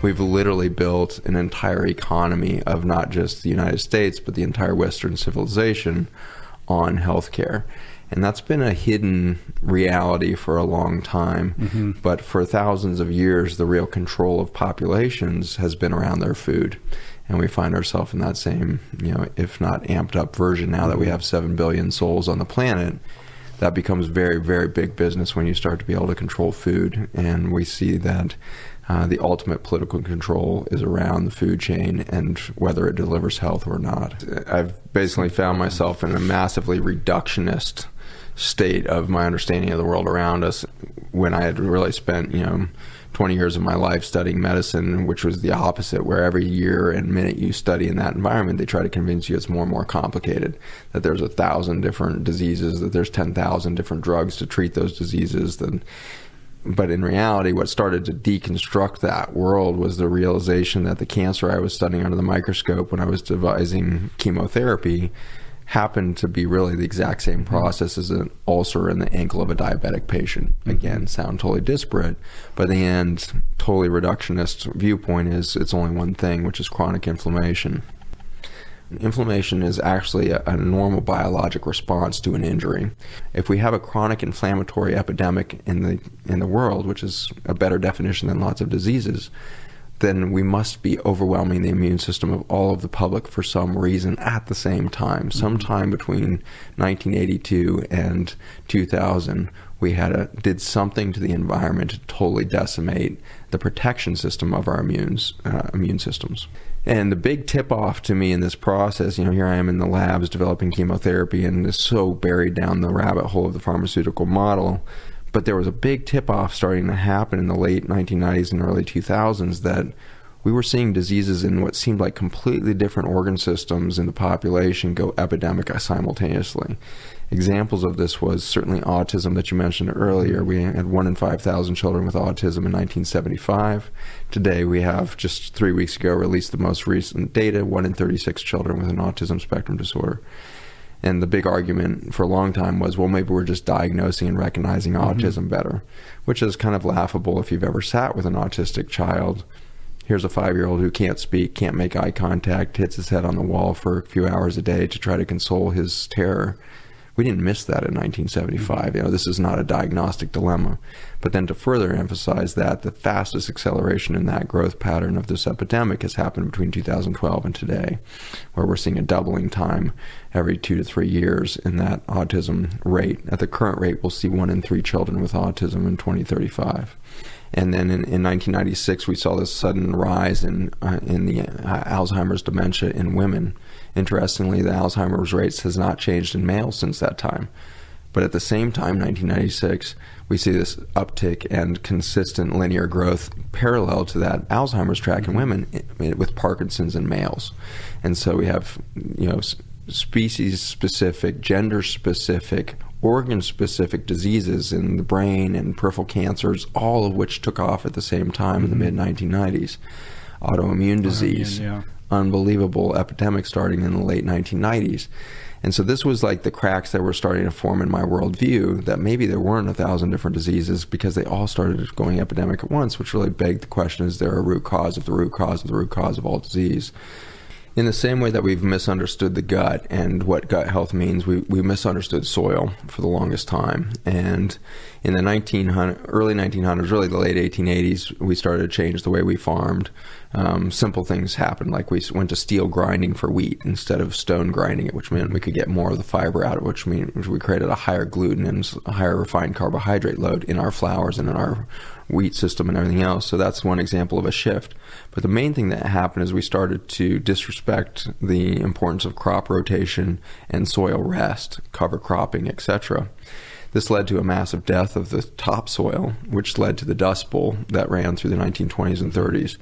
We've literally built an entire economy of not just the United States, but the entire Western civilization on healthcare. And that's been a hidden reality for a long time. But for thousands of years, the real control of populations has been around their food. And we find ourselves in that same, if not amped up version now that we have 7 billion souls on the planet. That becomes very, very big business when you start to be able to control food. And we see that the ultimate political control is around the food chain and whether it delivers health or not. I've basically found myself in a massively reductionist state of my understanding of the world around us when I had really spent, 20 years of my life studying medicine, which was the opposite, where every year and minute you study in that environment, they try to convince you it's more and more complicated, that there's 1,000 different diseases, that there's 10,000 different drugs to treat those diseases. But in reality, what started to deconstruct that world was the realization that the cancer I was studying under the microscope when I was devising chemotherapy happened to be really the exact same process as an ulcer in the ankle of a diabetic patient. Again, sound totally disparate, but in the end, totally reductionist viewpoint is it's only one thing, which is chronic inflammation. Inflammation is actually a normal biologic response to an injury. If we have a chronic inflammatory epidemic in the world, which is a better definition than lots of diseases, then we must be overwhelming the immune system of all of the public for some reason at the same time. Sometime between 1982 and 2000, we did something to the environment to totally decimate the protection system of our immune systems. And the big tip-off to me in this process, here I am in the labs developing chemotherapy and is so buried down the rabbit hole of the pharmaceutical model. But there was a big tip-off starting to happen in the late 1990s and early 2000s that we were seeing diseases in what seemed like completely different organ systems in the population go epidemic simultaneously. Examples of this was certainly autism that you mentioned earlier. We had 1 in 5,000 children with autism in 1975. Today we have, just 3 weeks ago, released the most recent data, 1 in 36 children with an autism spectrum disorder. And the big argument for a long time was, well, maybe we're just diagnosing and recognizing autism better, which is kind of laughable if you've ever sat with an autistic child. Here's a 5-year-old who can't speak, can't make eye contact, hits his head on the wall for a few hours a day to try to console his terror. We didn't miss that in 1975. This is not a diagnostic dilemma. But then to further emphasize that, the fastest acceleration in that growth pattern of this epidemic has happened between 2012 and today, where we're seeing a doubling time every 2 to 3 years in that autism rate. At the current rate, we'll see 1 in 3 children with autism in 2035. And then in 1996, we saw this sudden rise in the Alzheimer's dementia in women. Interestingly, the Alzheimer's rates has not changed in males since that time. But at the same time, 1996, we see this uptick and consistent linear growth parallel to that Alzheimer's track in women with Parkinson's in males. And so we have, species-specific, gender-specific, organ-specific diseases in the brain and peripheral cancers, all of which took off at the same time in the mid-1990s. Autoimmune disease, unbelievable epidemic starting in the late 1990s. And so this was like the cracks that were starting to form in my worldview, that maybe there weren't 1,000 different diseases because they all started going epidemic at once, which really begged the question, is there a root cause of the root cause of the root cause of all disease? In the same way that we've misunderstood the gut and what gut health means, we misunderstood soil for the longest time. And in the early 1900s, really the late 1880s, we started to change the way we farmed. Simple things happened, like we went to steel grinding for wheat instead of stone grinding it, which meant we could get more of the fiber out of it, which means we created a higher gluten and a higher refined carbohydrate load in our flours and in our wheat system and everything else. So that's one example of a shift. But the main thing that happened is we started to disrespect the importance of crop rotation and soil rest, cover cropping, etc. This led to a massive death of the topsoil, which led to the Dust Bowl that ran through the 1920s and 30s.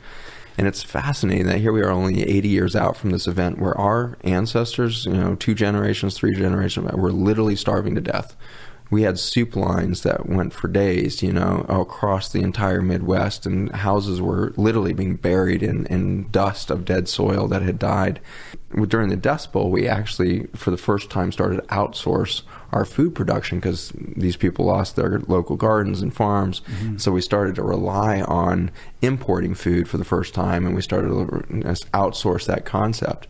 And it's fascinating that here we are only 80 years out from this event where our ancestors, 2 generations, 3 generations, were literally starving to death. we had soup lines that went for days, across the entire Midwest, and houses were literally being buried in dust of dead soil that had died. During the Dust Bowl, we actually, for the first time, started to outsource our food production because these people lost their local gardens and farms. Mm-hmm. So we started to rely on importing food for the first time, and we started to outsource that concept.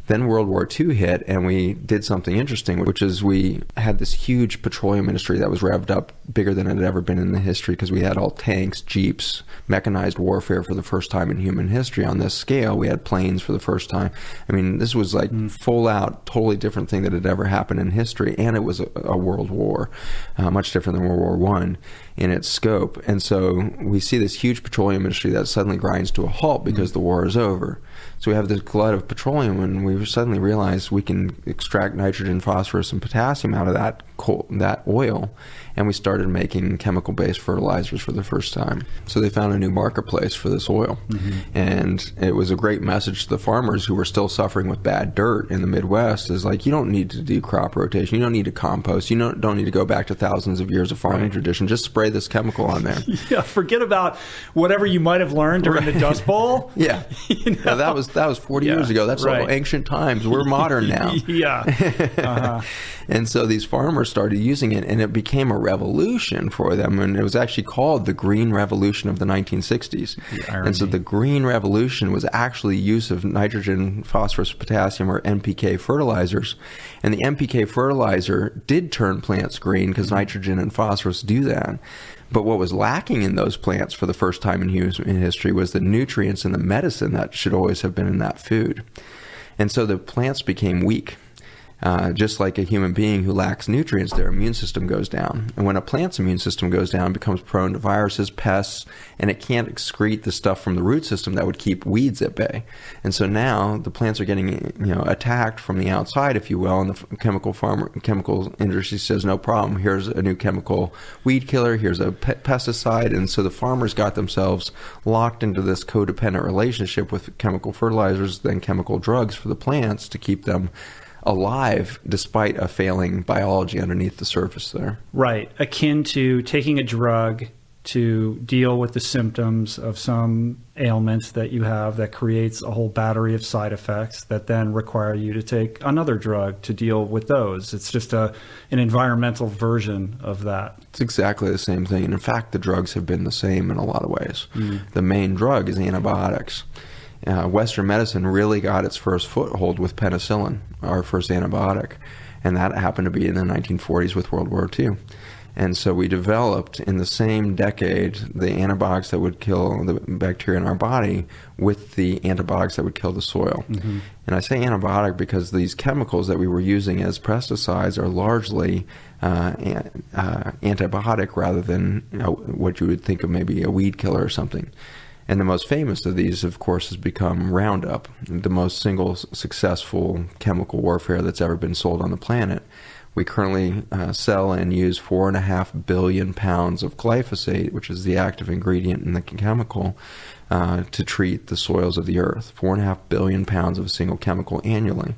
Then World War II hit, and we did something interesting, which is we had this huge petroleum industry that was revved up bigger than it had ever been in the history, because we had all tanks, jeeps, mechanized warfare for the first time in human history on this scale. We had planes for the first time. I mean, this was like full out, totally different thing that had ever happened in history, and it was a world war, much different than World War I in its scope. And so we see this huge petroleum industry that suddenly grinds to a halt because the war is over. So we have this glut of petroleum, and we suddenly realize we can extract nitrogen, phosphorus, and potassium out of that oil, and we started making chemical-based fertilizers for the first time. So they found a new marketplace for this oil, and it was a great message to the farmers who were still suffering with bad dirt in the Midwest. Is like, you don't need to do crop rotation, you don't need to compost, you don't need to go back to thousands of years of farming tradition. Just spray this chemical on there. Yeah, forget about whatever you might have learned during the Dust Bowl. Yeah, yeah, that was 40 years ago. That's all ancient times. We're modern now. And so these farmers started using it, and it became a revolution for them. And it was actually called the Green Revolution of the 1960s. And so the Green Revolution was actually use of nitrogen, phosphorus, potassium, or NPK fertilizers. And the NPK fertilizer did turn plants green because nitrogen and phosphorus do that. But what was lacking in those plants for the first time in human history was the nutrients and the medicine that should always have been in that food. And so the plants became weak. Just like a human being who lacks nutrients, their immune system goes down. And when a plant's immune system goes down, it becomes prone to viruses, pests, and it can't excrete the stuff from the root system that would keep weeds at bay. And so now the plants are getting attacked from the outside, if you will, and the chemical industry says, no problem, here's a new chemical weed killer, here's a pesticide. And so the farmers got themselves locked into this codependent relationship with chemical fertilizers, then chemical drugs for the plants to keep them alive despite a failing biology underneath the surface there. Right. Akin to taking a drug to deal with the symptoms of some ailments that you have that creates a whole battery of side effects that then require you to take another drug to deal with those. It's just an environmental version of that. It's exactly the same thing. And in fact, the drugs have been the same in a lot of ways. The main drug is antibiotics. Western medicine really got its first foothold with penicillin, our first antibiotic, and that happened to be in the 1940s with World War II. And so we developed in the same decade the antibiotics that would kill the bacteria in our body with the antibiotics that would kill the soil. And I say antibiotic because these chemicals that we were using as pesticides are largely antibiotic rather than what you would think of maybe a weed killer or something. And the most famous of these, of course, has become Roundup, the most single successful chemical warfare that's ever been sold on the planet. We currently sell and use 4.5 billion pounds of glyphosate, which is the active ingredient in the chemical, to treat the soils of the earth. 4.5 billion pounds of a single chemical annually.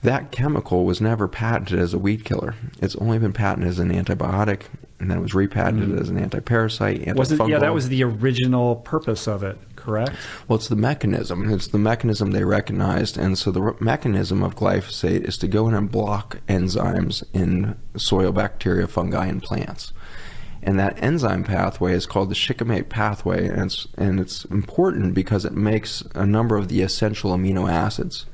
That chemical was never patented as a weed killer. It's only been patented as an antibiotic, and then it was repatented as an antiparasite, antifungal. That was the original purpose of it, correct? Well, it's the mechanism. It's the mechanism they recognized. And so the mechanism of glyphosate is to go in and block enzymes in soil bacteria, fungi, and plants. And that enzyme pathway is called the shikimate pathway, and it's important because it makes a number of the essential amino acids.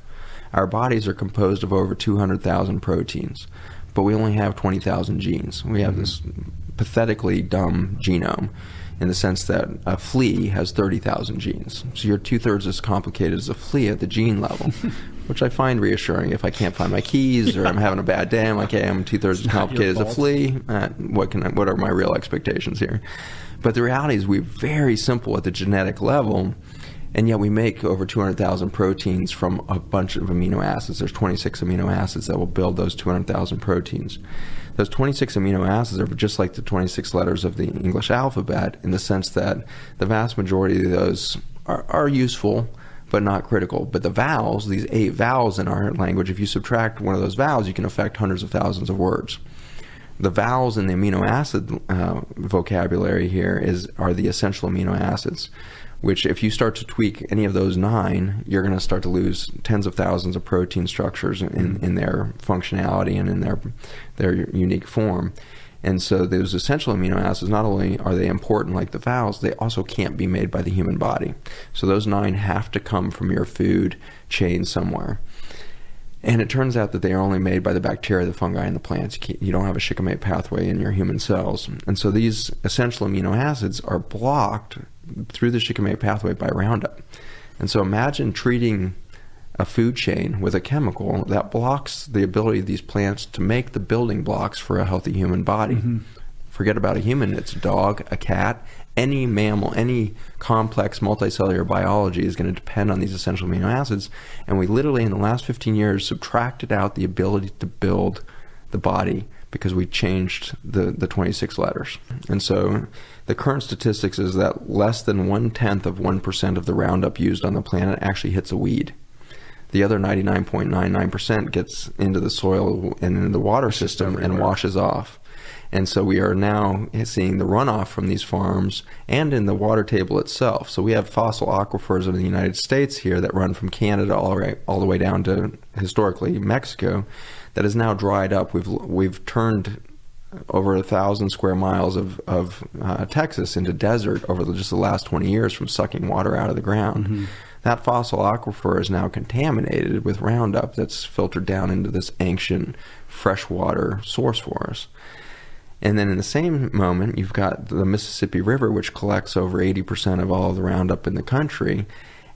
Our bodies are composed of over 200,000 proteins, but we only have 20,000 genes. We have this pathetically dumb genome in the sense that a flea has 30,000 genes. So you're two-thirds as complicated as a flea at the gene level, which I find reassuring. If I can't find my keys or I'm having a bad day, I'm like, hey, I'm two-thirds as complicated as a flea. What are my real expectations here? But the reality is we're very simple at the genetic level, and yet we make over 200,000 proteins from a bunch of amino acids. There's 26 amino acids that will build those 200,000 proteins. Those 26 amino acids are just like the 26 letters of the English alphabet in the sense that the vast majority of those are useful, but not critical. But the vowels, these 8 vowels in our language, if you subtract one of those vowels, you can affect hundreds of thousands of words. The vowels in the amino acid vocabulary here are the essential amino acids, which if you start to tweak any of those 9, you're going to start to lose tens of thousands of protein structures in their functionality and in their unique form. And so those essential amino acids, not only are they important like the vowels, they also can't be made by the human body. So those 9 have to come from your food chain somewhere. And it turns out that they are only made by the bacteria, the fungi, and the plants. You don't have a shikimate pathway in your human cells. And so these essential amino acids are blocked through the shikimate pathway by Roundup. And so imagine treating a food chain with a chemical that blocks the ability of these plants to make the building blocks for a healthy human body. Mm-hmm. Forget about a human, it's a dog, a cat, any mammal, any complex multicellular biology is going to depend on these essential amino acids. And we literally, in the last 15 years, subtracted out the ability to build the body because we changed the 26 letters. And so the current statistics is that less than 0.1% of the Roundup used on the planet actually hits a weed. The other 99.99% gets into the soil and into the water system and washes off. And so we are now seeing the runoff from these farms and in the water table itself. So we have fossil aquifers in the United States here that run from Canada all the way down to, historically, Mexico, that is now dried up. We've turned over 1,000 square miles of Texas into desert over just the last 20 years from sucking water out of the ground. Mm-hmm. That fossil aquifer is now contaminated with Roundup that's filtered down into this ancient freshwater source for us. And then in the same moment, you've got the Mississippi River, which collects over 80% of all of the Roundup in the country.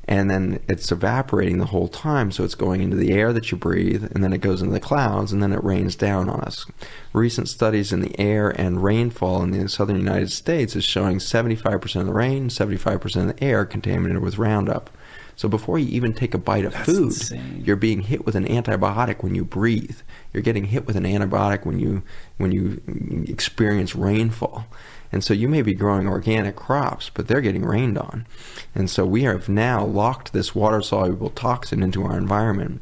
And then it's evaporating the whole time, so it's going into the air that you breathe, and then it goes into the clouds, and then it rains down on us. Recent studies in the air and rainfall in the southern United States is showing 75% of the rain, 75% of the air contaminated with Roundup. So before you even take a bite of food, you're being hit with an antibiotic when you breathe. You're getting hit with an antibiotic when you experience rainfall. And so you may be growing organic crops, but they're getting rained on. And so we have now locked this water-soluble toxin into our environment.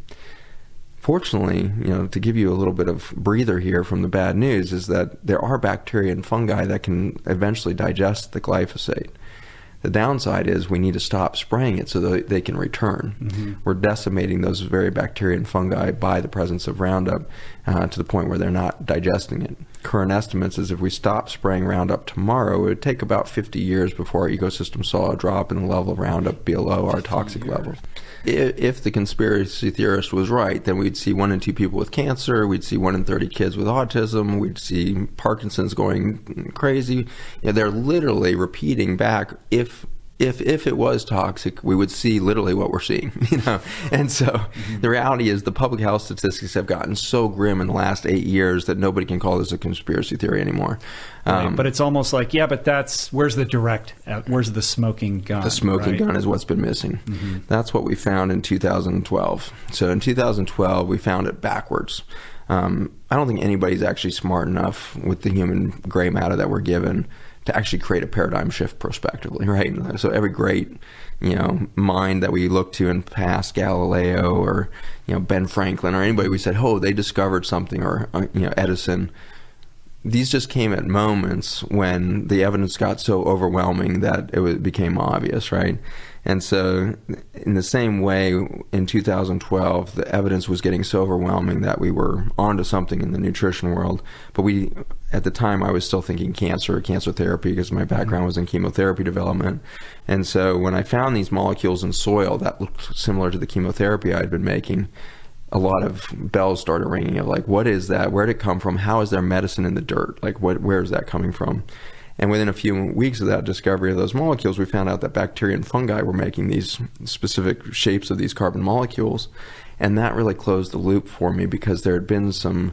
Fortunately, to give you a little bit of breather here from the bad news, is that there are bacteria and fungi that can eventually digest the glyphosate. The downside is we need to stop spraying it so that they can return. Mm-hmm. We're decimating those very bacteria and fungi by the presence of Roundup to the point where they're not digesting it. Current estimates is if we stop spraying Roundup tomorrow, it would take about 50 years before our ecosystem saw a drop in the level of Roundup below our toxic levels. If the conspiracy theorist was right, then we'd see 1 in 2 people with cancer, we'd see 1 in 30 kids with autism, we'd see Parkinson's going crazy. They're literally repeating back, if it was toxic, we would see literally what we're seeing, And so the reality is the public health statistics have gotten so grim in the last 8 years that nobody can call this a conspiracy theory anymore. Right, but it's almost like, but where's the smoking gun? The smoking gun is what's been missing. Mm-hmm. That's what we found in 2012. So in 2012, we found it backwards. I don't think anybody's actually smart enough with the human gray matter that we're given to actually create a paradigm shift prospectively, right? So every great, mind that we look to in past, Galileo or, Ben Franklin or anybody, we said, they discovered something, or, Edison. These just came at moments when the evidence got so overwhelming that it became obvious, right? And so in the same way, in 2012, the evidence was getting so overwhelming that we were onto something in the nutrition world. But at the time, I was still thinking cancer therapy, because my background was in chemotherapy development. And so when I found these molecules in soil that looked similar to the chemotherapy I'd been making, a lot of bells started ringing of like, what is that? Where did it come from? How is there medicine in the dirt? Like, where is that coming from? And within a few weeks of that discovery of those molecules, we found out that bacteria and fungi were making these specific shapes of these carbon molecules. And that really closed the loop for me, because there had been some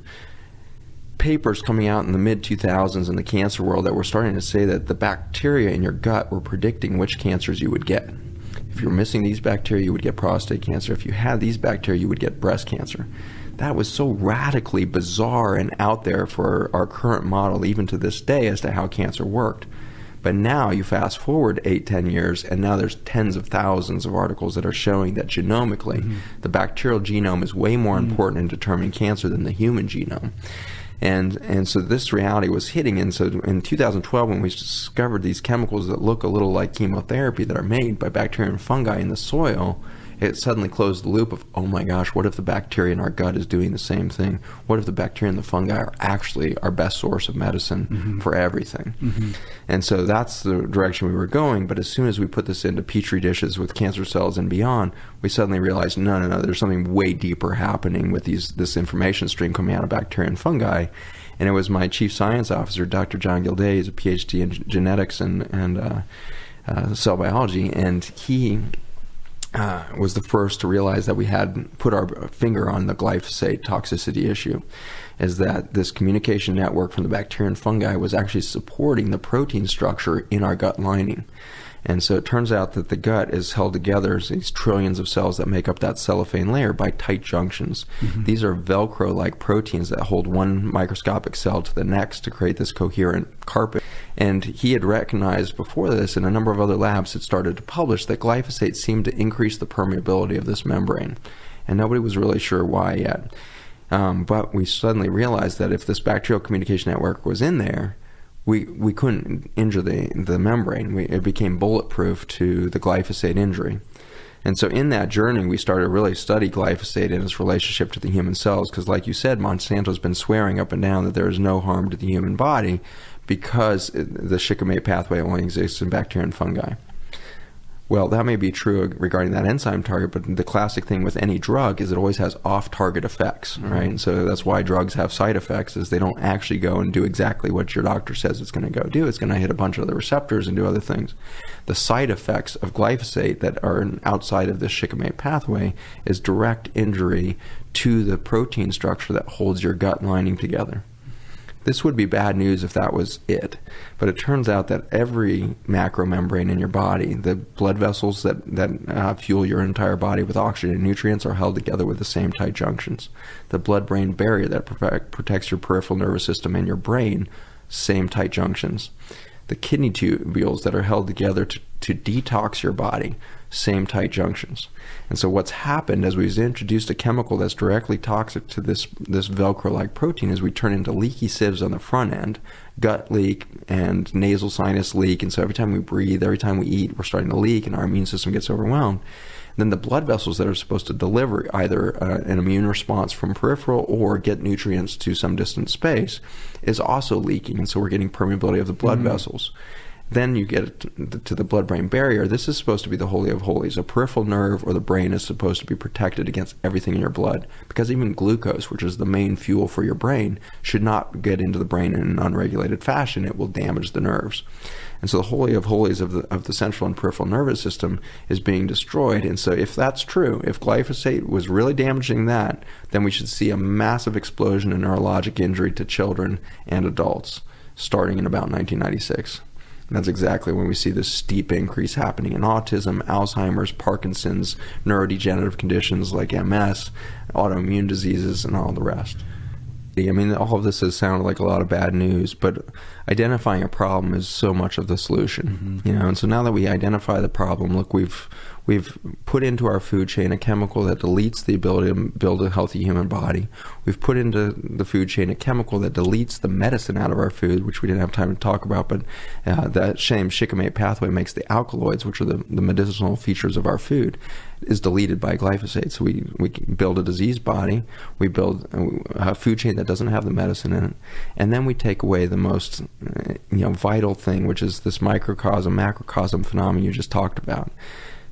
papers coming out in the mid-2000s in the cancer world that were starting to say that the bacteria in your gut were predicting which cancers you would get. If you're missing these bacteria, you would get prostate cancer. If you had these bacteria, you would get breast cancer. That was so radically bizarre and out there for our current model, even to this day, as to how cancer worked. But now you fast forward 8-10 years, and now there's tens of thousands of articles that are showing that genomically, the bacterial genome is way more important in determining cancer than the human genome. And so this reality was hitting. And so in 2012, when we discovered these chemicals that look a little like chemotherapy that are made by bacteria and fungi in the soil, it suddenly closed the loop of, oh my gosh, what if the bacteria in our gut is doing the same thing? What if the bacteria and the fungi are actually our best source of medicine for everything? And so that's the direction we were going. But as soon as we put this into petri dishes with cancer cells and beyond, we suddenly realized, no, there's something way deeper happening with this information stream coming out of bacteria and fungi. And it was my chief science officer, Dr. John Gilday. He's a PhD in genetics and cell biology, and he was the first to realize that we had put our finger on the glyphosate toxicity issue, is that this communication network from the bacteria and fungi was actually supporting the protein structure in our gut lining. And so it turns out that the gut is held together, these trillions of cells that make up that cellophane layer, by tight junctions. These are Velcro-like proteins that hold one microscopic cell to the next to create this coherent carpet. And he had recognized before this, and a number of other labs had started to publish, that glyphosate seemed to increase the permeability of this membrane. And nobody was really sure why yet. But we suddenly realized that if this bacterial communication network was in there, we couldn't injure the membrane. It became bulletproof to the glyphosate injury. And so in that journey, we started to really study glyphosate and its relationship to the human cells, because like you said, Monsanto's been swearing up and down that there is no harm to the human body because the shikimate pathway only exists in bacteria and fungi. Well, that may be true regarding that enzyme target, but the classic thing with any drug is it always has off-target effects, right? And so that's why drugs have side effects, is they don't actually go and do exactly what your doctor says it's going to go do. It's going to hit a bunch of the receptors and do other things. The side effects of glyphosate that are outside of the shikimate pathway is direct injury to the protein structure that holds your gut lining together. This would be bad news if that was it, but it turns out that every macromembrane in your body, the blood vessels that fuel your entire body with oxygen and nutrients, are held together with the same tight junctions. The blood-brain barrier that protects your peripheral nervous system and your brain, same tight junctions. The kidney tubules that are held together to detox your body, same tight junctions. And so what's happened as we've introduced a chemical that's directly toxic to this Velcro-like protein is we turn into leaky sieves on the front end, gut leak and nasal sinus leak. And so every time we breathe, every time we eat, we're starting to leak and our immune system gets overwhelmed. Then the blood vessels that are supposed to deliver either an immune response from peripheral or get nutrients to some distant space is also leaking. And so we're getting permeability of the blood vessels. Then you get to the blood-brain barrier. This is supposed to be the holy of holies. A peripheral nerve or the brain is supposed to be protected against everything in your blood, because even glucose, which is the main fuel for your brain, should not get into the brain in an unregulated fashion. It will damage the nerves. And so the holy of holies of the central and peripheral nervous system is being destroyed. And so if that's true, if glyphosate was really damaging that, then we should see a massive explosion in neurologic injury to children and adults starting in about 1996. And that's exactly when we see this steep increase happening in autism, Alzheimer's, Parkinson's, neurodegenerative conditions like MS, autoimmune diseases, and all the rest. I mean, all of this has sounded like a lot of bad news, but identifying a problem is so much of the solution, you know. And so now that we identify the problem, look, we've put into our food chain a chemical that deletes the ability to build a healthy human body. We've put into the food chain a chemical that deletes the medicine out of our food, which we didn't have time to talk about, but that same shikimate pathway makes the alkaloids, which are the medicinal features of our food, is deleted by glyphosate. So we build a diseased body, we build a food chain that doesn't have the medicine in it, and then we take away the most vital thing, which is this microcosm, macrocosm phenomenon you just talked about.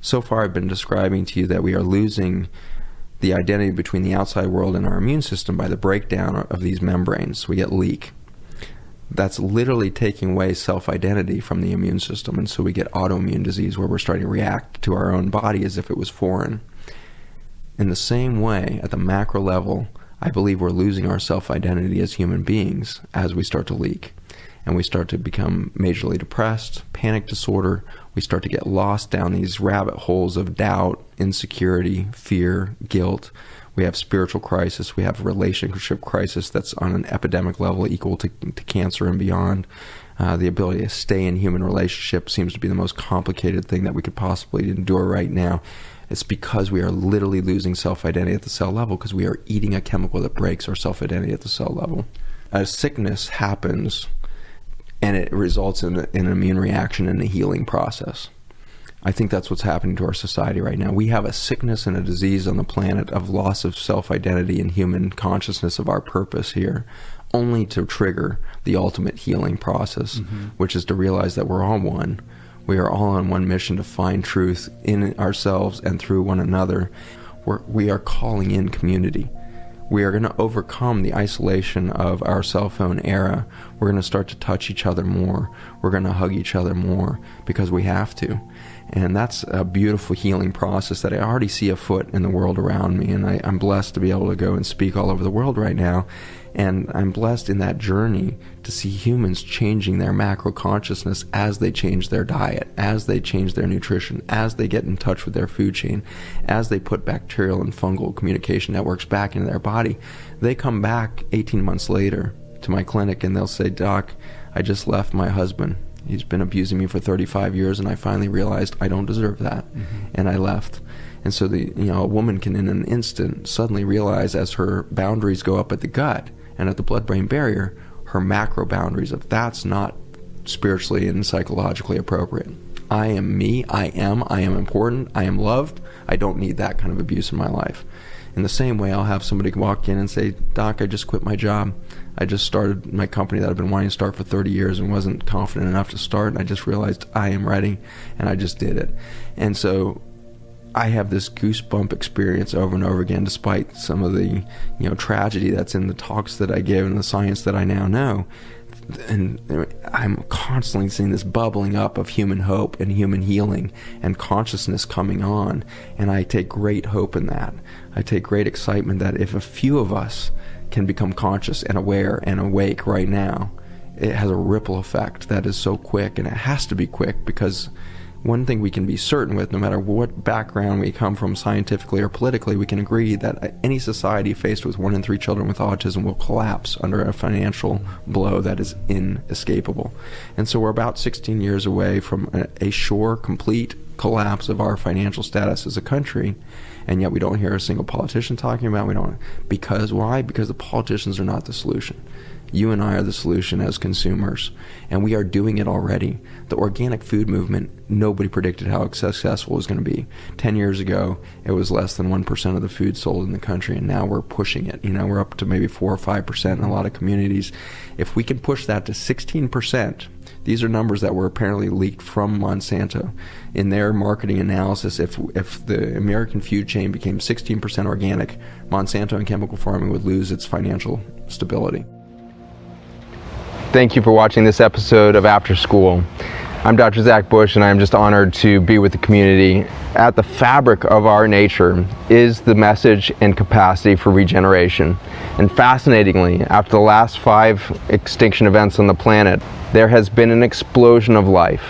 So far I've been describing to you that we are losing the identity between the outside world and our immune system by the breakdown of these membranes. We get leak. That's literally taking away self-identity from the immune system, and so we get autoimmune disease where we're starting to react to our own body as if it was foreign. In the same way, at the macro level, I believe we're losing our self-identity as human beings as we start to leak. And we start to become majorly depressed, panic disorder. We start to get lost down these rabbit holes of doubt, insecurity, fear, guilt. We have spiritual crisis. We have relationship crisis that's on an epidemic level equal to cancer and beyond. The ability to stay in human relationships seems to be the most complicated thing that we could possibly endure right now. It's because we are literally losing self-identity at the cell level, because we are eating a chemical that breaks our self-identity at the cell level. a sickness happens and it results in an immune reaction and a healing process. I think that's what's happening to our society right now. We have a sickness and a disease on the planet of loss of self-identity and human consciousness of our purpose here, only to trigger the ultimate healing process, which is to realize that we're all one. We are all on one mission to find truth in ourselves and through one another. We are calling in community. We are going to overcome the isolation of our cell phone era. We're going to start to touch each other more. We're going to hug each other more because we have to. And that's a beautiful healing process that I already see afoot in the world around me. And I'm blessed to be able to go and speak all over the world right now. And I'm blessed in that journey to see humans changing their macro consciousness as they change their diet, as they change their nutrition, as they get in touch with their food chain, as they put bacterial and fungal communication networks back into their body. They come back 18 months later to my clinic and they'll say, "Doc, I just left my husband. He's been abusing me for 35 years and I finally realized I don't deserve that." And I left. And so a woman can in an instant suddenly realize, as her boundaries go up at the gut and at the blood-brain barrier, her macro boundaries of that's not spiritually and psychologically appropriate. I am me, I am important, I am loved, I don't need that kind of abuse in my life. In the same way, I'll have somebody walk in and say, "Doc, I just quit my job. I just started my company that I've been wanting to start for 30 years and wasn't confident enough to start, and I just realized I am ready, and I just did it." And so I have this goosebump experience over and over again, despite some of the tragedy that's in the talks that I give and the science that I now know. And I'm constantly seeing this bubbling up of human hope and human healing and consciousness coming on, and I take great hope in that. I take great excitement that if a few of us can become conscious and aware and awake right now, it has a ripple effect that is so quick, and it has to be quick, because one thing we can be certain with, no matter what background we come from scientifically or politically, we can agree that any society faced with 1 in 3 children with autism will collapse under a financial blow that is inescapable. And so we're about 16 years away from a sure, complete collapse of our financial status as a country, and yet we don't hear a single politician talking about it. Because why? Because the politicians are not the solution. You and I are the solution as consumers, and we are doing it already. The organic food movement, nobody predicted how successful it was going to be. 10 years ago, it was less than 1% of the food sold in the country, and now we're pushing it. We're up to maybe 4 or 5% in a lot of communities. If we can push that to 16%, these are numbers that were apparently leaked from Monsanto. In their marketing analysis, if the American food chain became 16% organic, Monsanto and chemical farming would lose its financial stability. Thank you for watching this episode of After School. I'm Dr. Zach Bush, and I'm just honored to be with the community. At the fabric of our nature is the message and capacity for regeneration. And fascinatingly, after the last 5 extinction events on the planet, there has been an explosion of life.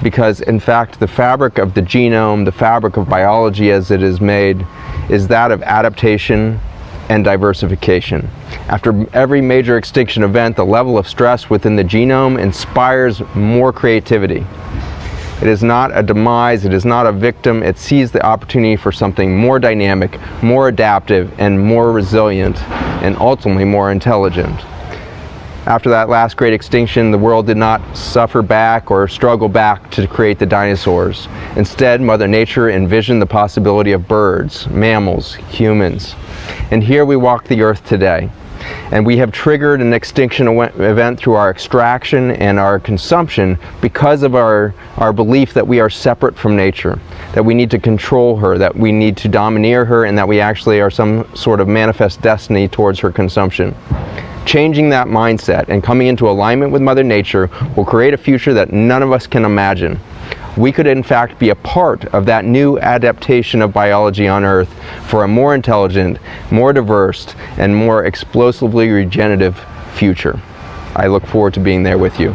Because in fact, the fabric of the genome, the fabric of biology as it is made, is that of adaptation and diversification. After every major extinction event, the level of stress within the genome inspires more creativity. It is not a demise, it is not a victim, it sees the opportunity for something more dynamic, more adaptive, and more resilient, and ultimately more intelligent. After that last great extinction, the world did not suffer back or struggle back to create the dinosaurs. Instead, Mother Nature envisioned the possibility of birds, mammals, humans. And here we walk the earth today. And we have triggered an extinction event through our extraction and our consumption because of our belief that we are separate from nature, that we need to control her, that we need to domineer her, and that we actually are some sort of manifest destiny towards her consumption. Changing that mindset and coming into alignment with Mother Nature will create a future that none of us can imagine. We could in fact be a part of that new adaptation of biology on Earth for a more intelligent, more diverse, and more explosively regenerative future. I look forward to being there with you.